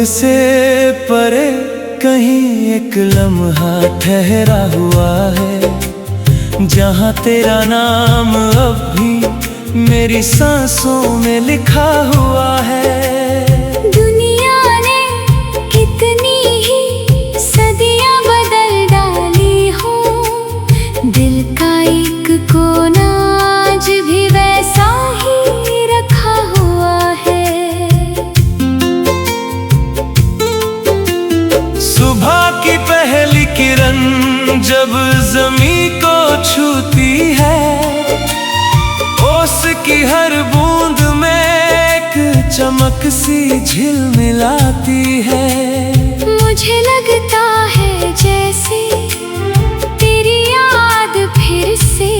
से परे कहीं एक लम्हा ठहरा हुआ है, जहाँ तेरा नाम अब भी मेरी सांसों में लिखा हुआ है। दुनिया ने कितनी ही सदियां बदल डाली हो, दिल का एक कोना आज भी वैसा ही रखा हुआ है। सुबह की पहली किरण जब ज़मीं को छूती है, ओस की हर बूंद में एक चमक सी झिलमिलाती है। मुझे लगता है जैसे तेरी याद फिर से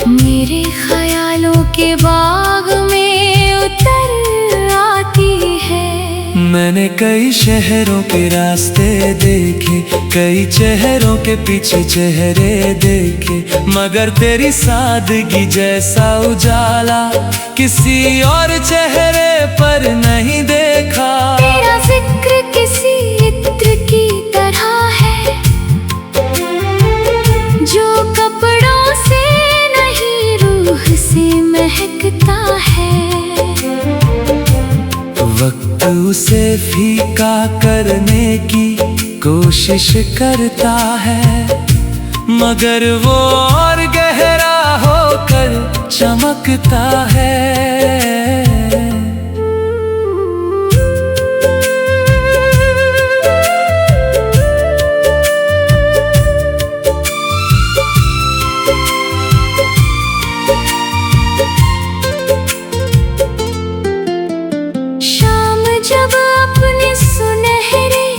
मेरे ख्यालों के बाग में उतर आती है। मैंने कई शहरों के रास्ते देखे, कई चेहरों के पीछे चेहरे देखे, मगर तेरी सादगी जैसा उजाला किसी और चेहरे पर नहीं देखा। तेरा जिक्र किसी इत्र की तरह है, जो कपड़ों से नहीं रूह से महकता है। वक्त उसे फीका करने की कोशिश करता है, मगर वो और गहरा होकर चमकता है। शाम जब अपने सुनहरे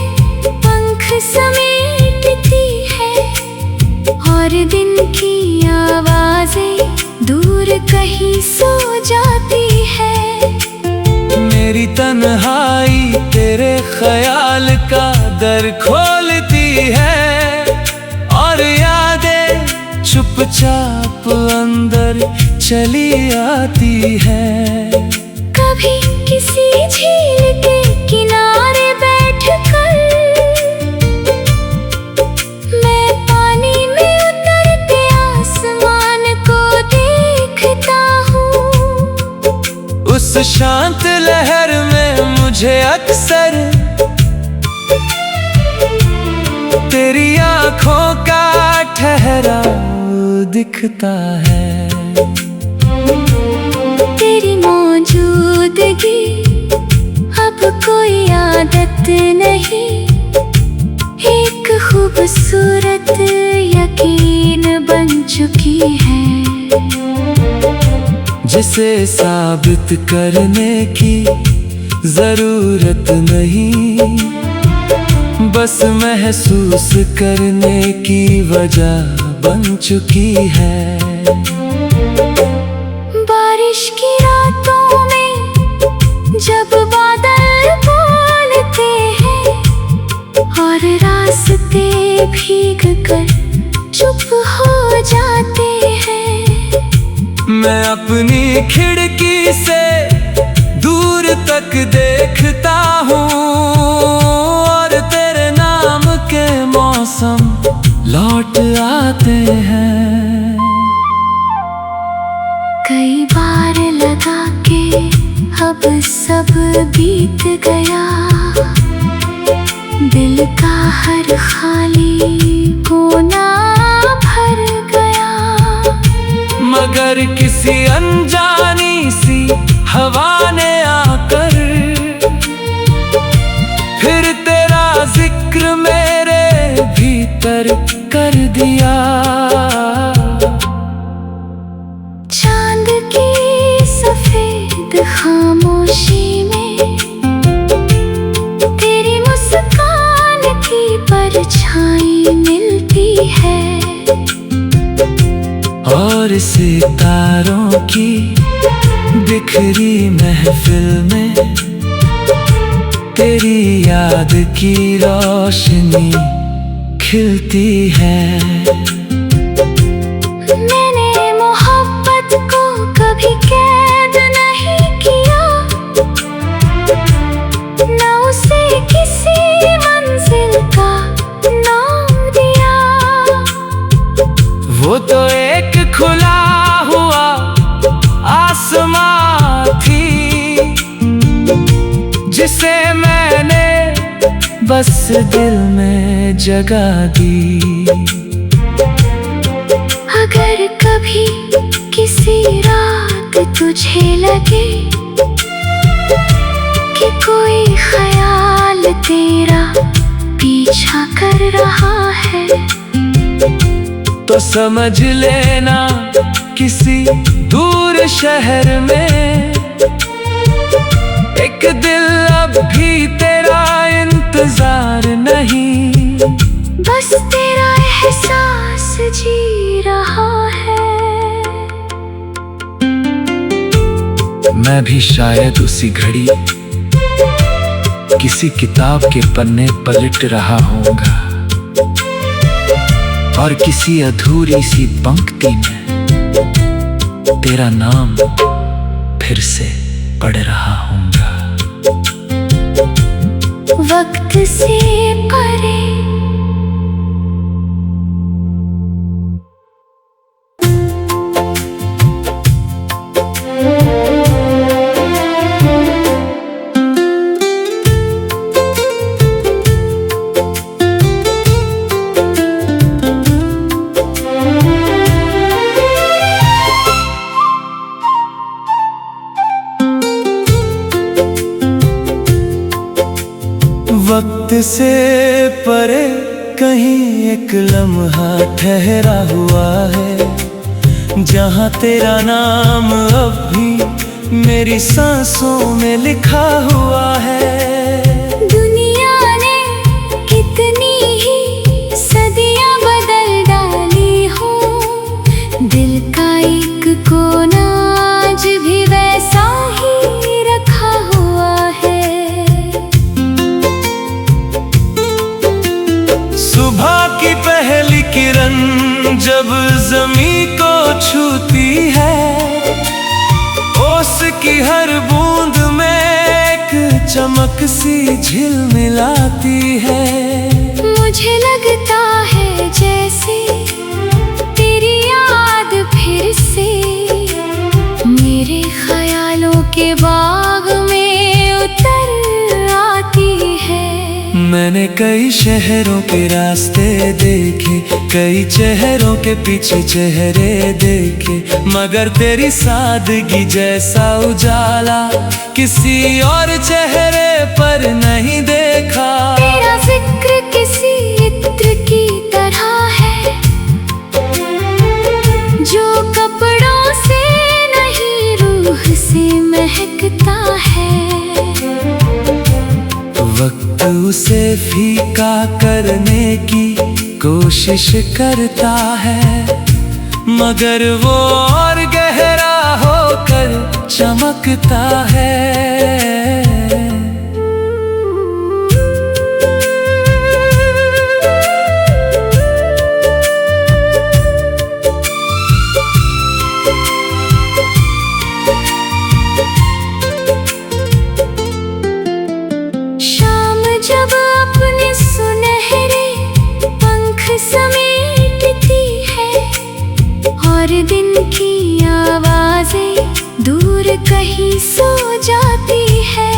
पंख समेटती है और दिन की आवाजें दूर कहीं सो जाती है, मेरी तन्हाई तेरे ख्याल का दर खोलती है, और यादें चुपचाप अंदर चली आती है। कभी किसी झील के किनारे बैठकर मैं पानी में उतरते आसमान को देखता हूँ। उस शांत लहर में मुझे अक्सर तेरी आंखों का ठहराव दिखता है। तेरी मौजूदगी अब कोई आदत नहीं, एक खूबसूरत यकीन बन चुकी है, जिसे साबित करने की जरूरत नहीं, बस महसूस करने की वजह बन चुकी है। बारिश की रातों में जब बादल बोलते हैं और रास्ते भीग कर चुप हो जाते हैं, मैं अपनी खिड़की से दूर तक देखता हूँ, और तेरे नाम के मौसम लौट आते हैं। कई बार लगा के अब सब बीत गया, दिल का हर खाली कोना भर गया, मगर किसी अनजानी सी हवा ने आकर फिर तेरा जिक्र मेरे भीतर कर दिया। चांद की सफेद खामोशी में तेरी मुस्कान की परछाई मिलती है, और सितारों की बिखरी महफिल में तेरी याद की रोशनी खिलती है। मैंने मोहब्बत को कभी कैद नहीं किया, न उस वो तो एक खुला हुआ आसमां थी, जिसे मैंने बस दिल में जगा दी। अगर कभी किसी रात तुझे लगे कि कोई ख्याल तेरा पीछा कर रहा है, तो समझ लेना किसी दूर शहर में एक दिल अब भी तेरा इंतजार नहीं, बस तेरा एहसास जी रहा है। मैं भी शायद उसी घड़ी किसी किताब के पन्ने पलट रहा होऊंगा और किसी अधूरी सी पंक्ति में तेरा नाम फिर से पढ़ रहा होऊंगा। वक्त से परे वक्त से परे कहीं एक लम्हा ठहरा हुआ है, जहाँ तेरा नाम अब भी मेरी सांसों में लिखा हुआ है। दुनिया ने कितनी ही सदियां बदल डाली हो, दिल का एक कोना आज भी वैसा ही रखा हुआ है। सुबह की पहली किरण जब ज़मीं को छूती है, ओस की हर बूंद में एक चमक सी झिलमिलाती है। मुझे लगता है जैसे तेरी याद फिर से मेरे ख्यालों के बाग में उतर आती है। मैंने कई शहरों के रास्ते देखे, कई चेहरों के पीछे चेहरे देखे, मगर तेरी सादगी जैसा उजाला किसी और चेहरे पर नहीं देखा। तेरा जिक्र किसी इत्र की तरह है, जो कपड़ों से नहीं रूह से महकता है। वक्त उसे फीका करने की कोशिश करता है, मगर वो और गहरा होकर चमकता है। जब अपने सुनहरे पंख समेटती है और दिन की आवाजें दूर कहीं सो जाती है,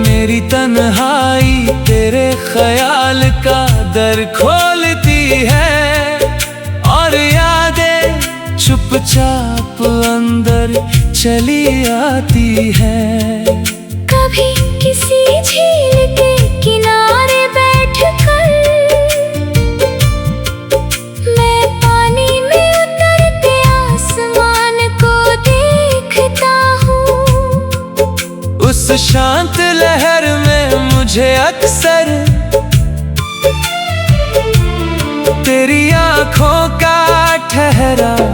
मेरी तन्हाई तेरे ख्याल का दर खोलती है और यादें चुपचाप अंदर चली आती है। कभी किसी झील के किनारे बैठकर मैं पानी में उतरते आसमान को देखता हूँ। उस शांत लहर में मुझे अक्सर तेरी आंखों का ठहराव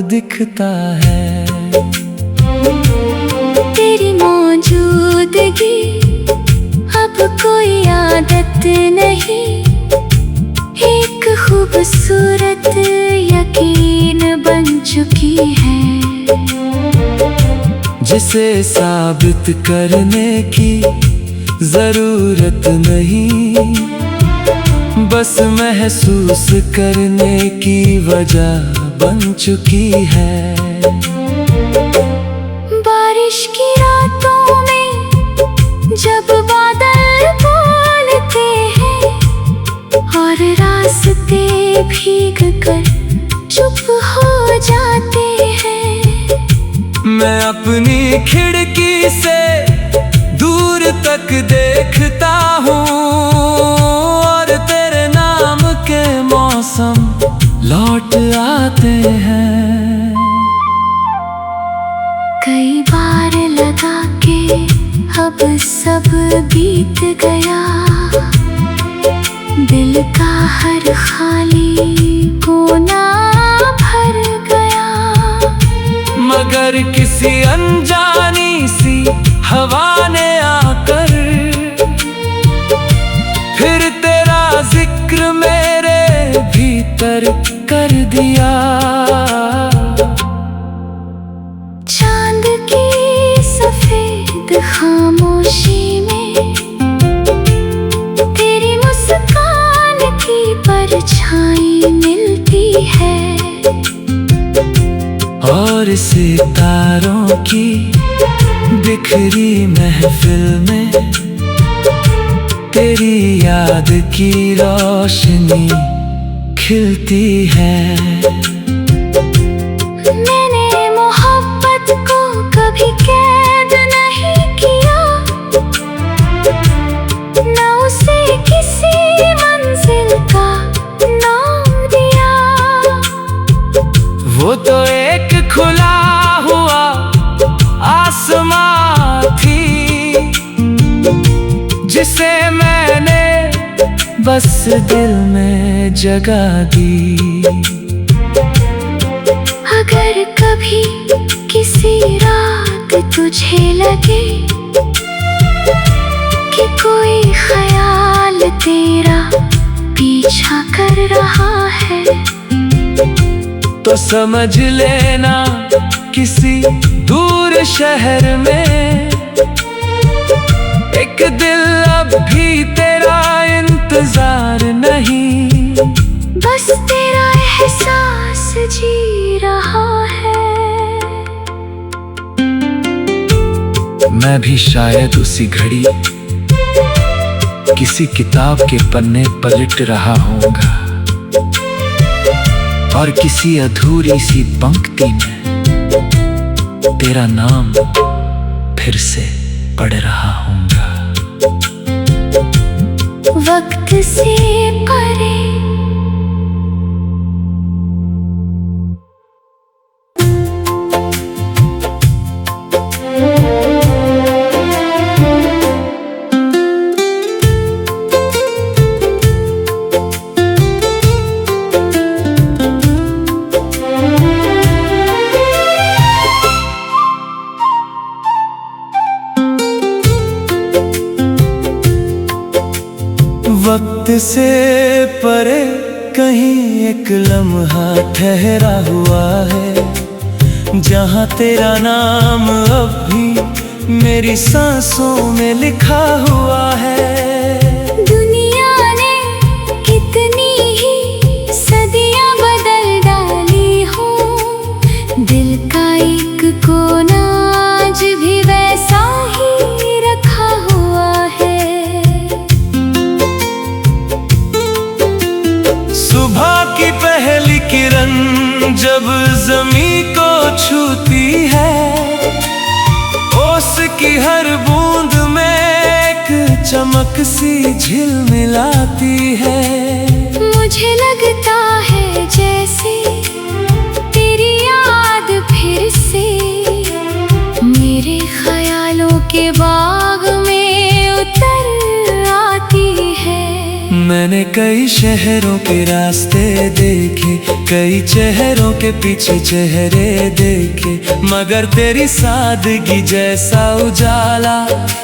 दिखता है। तेरी मौजूदगी अब कोई आदत नहीं, एक खूबसूरत यकीन बन चुकी है, जिसे साबित करने की जरूरत नहीं, बस महसूस करने की वजह बन चुकी है। बारिश की रातों में जब बादल बोलते हैं और रास्ते भीग कर चुप हो जाते हैं, मैं अपनी खिड़की से दूर तक देखता हूँ और तेरे नाम के मौसम लौट आते हैं। कई बार लगा के अब सब बीत गया, दिल का हर खाली कोना भर गया, मगर किसी अनजानी सी हवा ने आकर फिर तेरा जिक्र मेरे भीतर कर दिया। चांद की सफेद खामोशी में तेरी मुस्कान की परछाई मिलती है, और सितारों की बिखरी महफिल में तेरी याद की रोशनी खिलती है। मैंने मोहब्बत को कभी कैद नहीं किया, न उसे किसी मंजिल का नाम दिया। वो तो एक खुला हुआ आसमां थी जिसे मैंने बस दिल में जगा दी। अगर कभी किसी रात तुझे लगे कि कोई ख्याल तेरा पीछा कर रहा है, तो समझ लेना किसी दूर शहर में एक दिल अब भी तेरा इंतजार नहीं, बस तेरा एहसास जी रहा है। मैं भी शायद उसी घड़ी किसी किताब के पन्ने पलट रहा होऊंगा और किसी अधूरी सी पंक्ति में तेरा नाम फिर से पढ़ रहा हूँगा। वक्त से परे वक्त से परे कहीं एक लम्हा ठहरा हुआ है, जहाँ तेरा नाम अब भी मेरी सांसों में लिखा हुआ है। दुनिया ने कितनी ही सदियां बदल डाली हो, दिल का एक कोना आज भी वैसा ही रखा हुआ है। सुबह की पहली किरण जब ज़मीं को छूती है, ओस की हर बूंद में एक चमक सी झिलमिलाती है। मुझे लगता है जैसे तेरी याद फिर से मेरे ख्यालों के बाग में उतर आती है। मैंने कई शहरों के रास्ते देखे, कई चेहरों के पीछे चेहरे देखे, मगर तेरी सादगी जैसा उजाला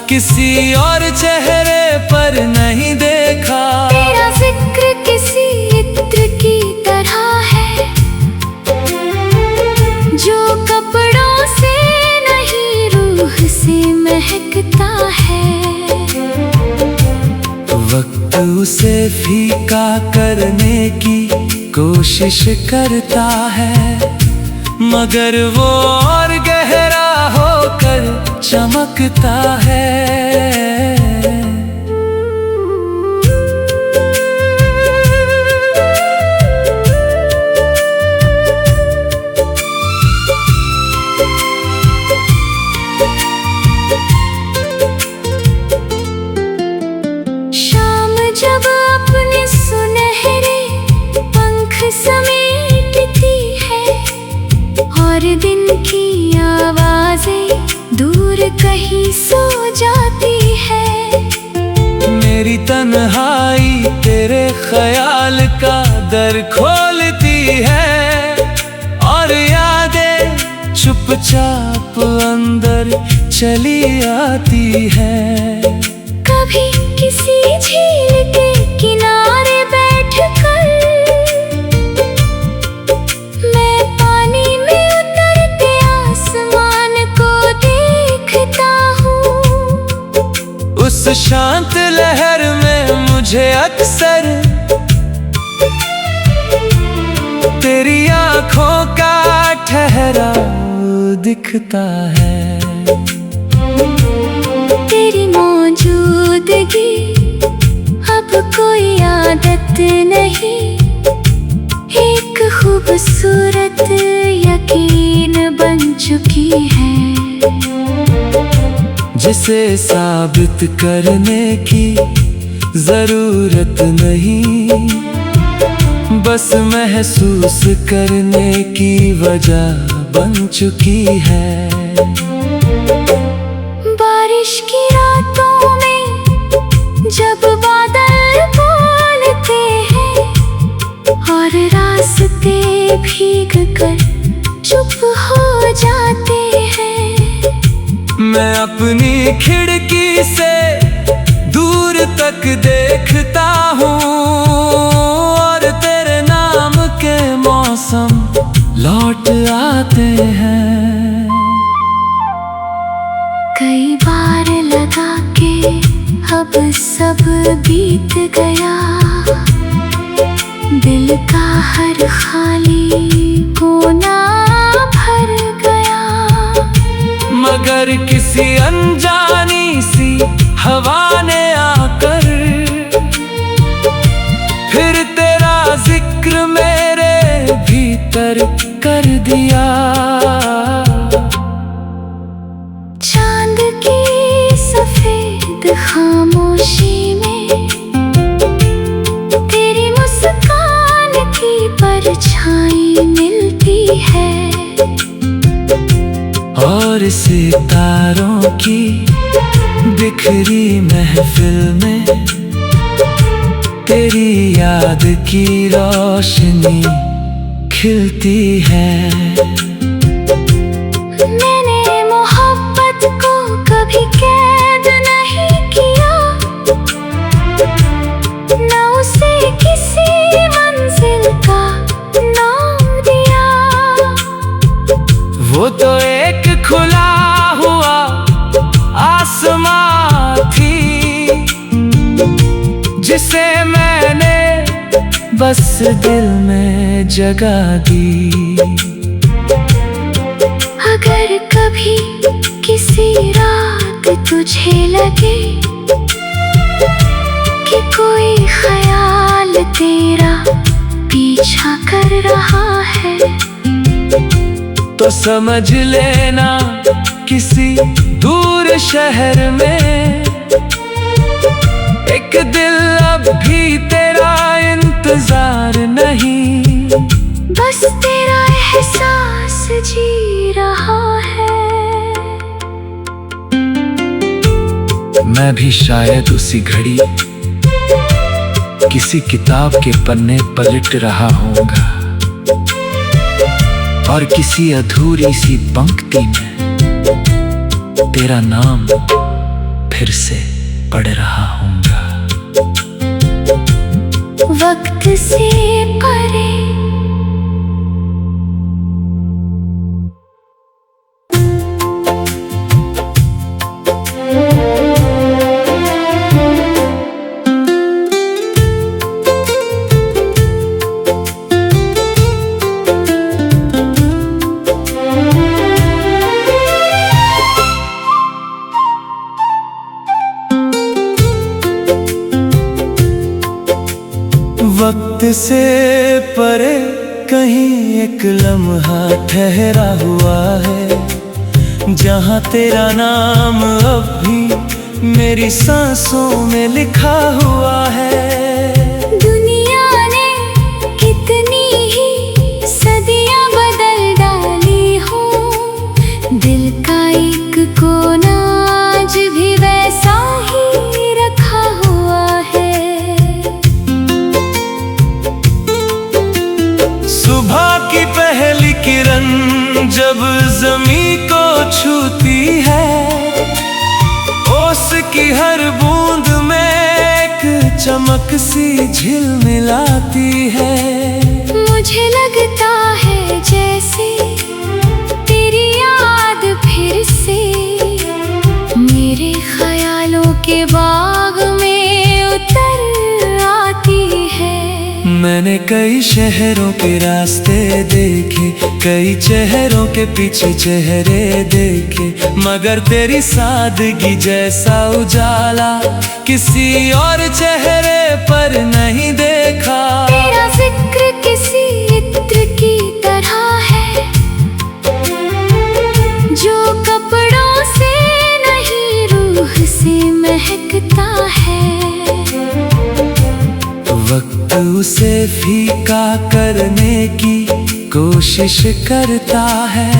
किसी और चेहरे पर नहीं देखा। तेरा जिक्र किसी इत्र की तरह है, जो कपड़ों से नहीं रूह से महकता है। वक्त उसे फीका करने की कोशिश करता है, मगर वो और गहरा होकर चमकता है। शाम जब अपने सुनहरे पंख समेटती है और दिन की आवाजें दूर कहीं सो जाती है, मेरी तन्हाई तेरे ख्याल का दर खोलती है और यादें चुपचाप अंदर चली आती है। कभी किसी झील के किनारे बैठकर मैं पानी में उतरते आसमान को देखता हूँ। उस शांत लहर में मुझे अक्सर तेरी आंखों का ठहराव दिखता है। तेरी मौजूदगी अब कोई आदत नहीं, एक खूबसूरत यकीन बन चुकी है, जिसे साबित करने की जरूरत नहीं, बस महसूस करने की वजह बन चुकी है। बारिश की रातों में जब बादल बोलते हैं और रास्ते भीग कर चुप हो जाते हैं, मैं अपनी खिड़की से दूर तक देखता हूँ और तेरे नाम के मौसम लौट आते हैं। कई बार लगा के अब सब बीत गया, दिल का हर खाली कोना भर गया, मगर किसी अनजानी सी हवा ने आकर फिर तेरा जिक्र मेरे भीतर कर दिया। चांद की सफेद खामोशी में तेरी मुस्कान की परछाई मिलती है, और सितारों की बिखरी महफिल में तेरी याद की रोशनी खिलती है। मैंने मोहब्बत को कभी कैद नहीं किया, न उसे किसी मंजिल का नाम दिया, वो तो एक खुला हुआ आसमां थी, जिसे मैंने बस दिल में जगा दी। अगर कभी किसी रात तुझे लगे कि कोई ख्याल तेरा पीछा कर रहा है, तो समझ लेना किसी दूर शहर में एक दिल अब भी तेरा इंतजार नहीं, बस तेरा एहसास जी रहा है। मैं भी शायद उसी घड़ी किसी किताब के पन्ने पलट रहा होऊंगा और किसी अधूरी सी पंक्ति में तेरा नाम फिर से पढ़ रहा होऊंगा। वक्त से परे से परे कहीं एक लम्हा ठहरा हुआ है, जहाँ तेरा नाम अब भी मेरी सांसों में लिखा हुआ है। दुनिया ने कितनी ही सदियां बदल डाली हो, दिल का एक कोना आज भी वैसा ही रखा हुआ है। सुबह की पहली किरण जब ज़मीं को छूती है, ओस की हर बूंद में एक चमक सी झिलमिलाती है। मुझे लगता है जैसे तेरी याद फिर से मेरे ख्यालों के बाग में उतर आती है। मैंने कई शहरों के रास्ते देखे, कई चेहरों के पीछे चेहरे देखे, मगर तेरी सादगी जैसा उजाला किसी और चेहरे पर नहीं देखा। तेरा जिक्र किसी इत्र की तरह है, जो कपड़ों से नहीं रूह से महकता है। वक्त उसे फीका करने की कोशिश करता है,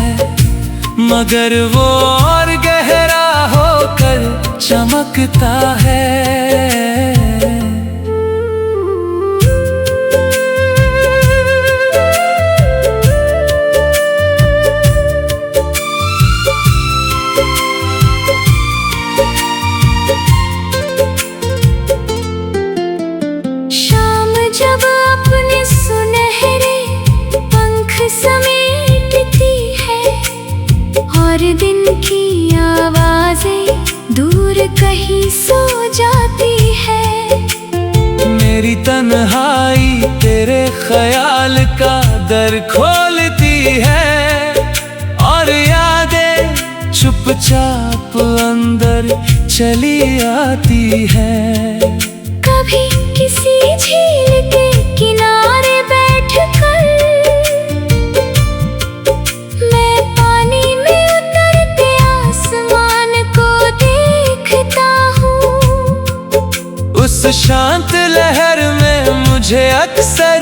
मगर वो और गहरा होकर चमकता है। शाम जब अपने सुनहरे पंख समेटती है और दिन की आवाजें दूर कहीं सो जाती है, मेरी तन्हाई तेरे ख्याल का दर खोलती है, और यादें चुपचाप अंदर चली आती है। कभी किसी झील के किनारे बैठकर मैं पानी में उतरते आसमान को देखता हूँ। उस शांत लहर में मुझे अक्सर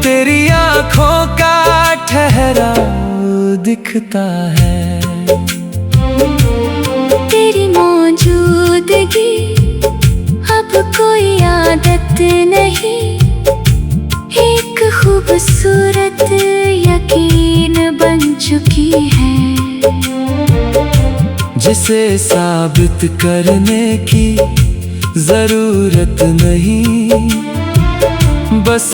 तेरी आंखों का ठहराव दिखता है। तेरी मौजूदगी अब कोई आदत नहीं, एक खूबसूरत यकीन बन चुकी है, जिसे साबित करने की जरूरत नहीं, बस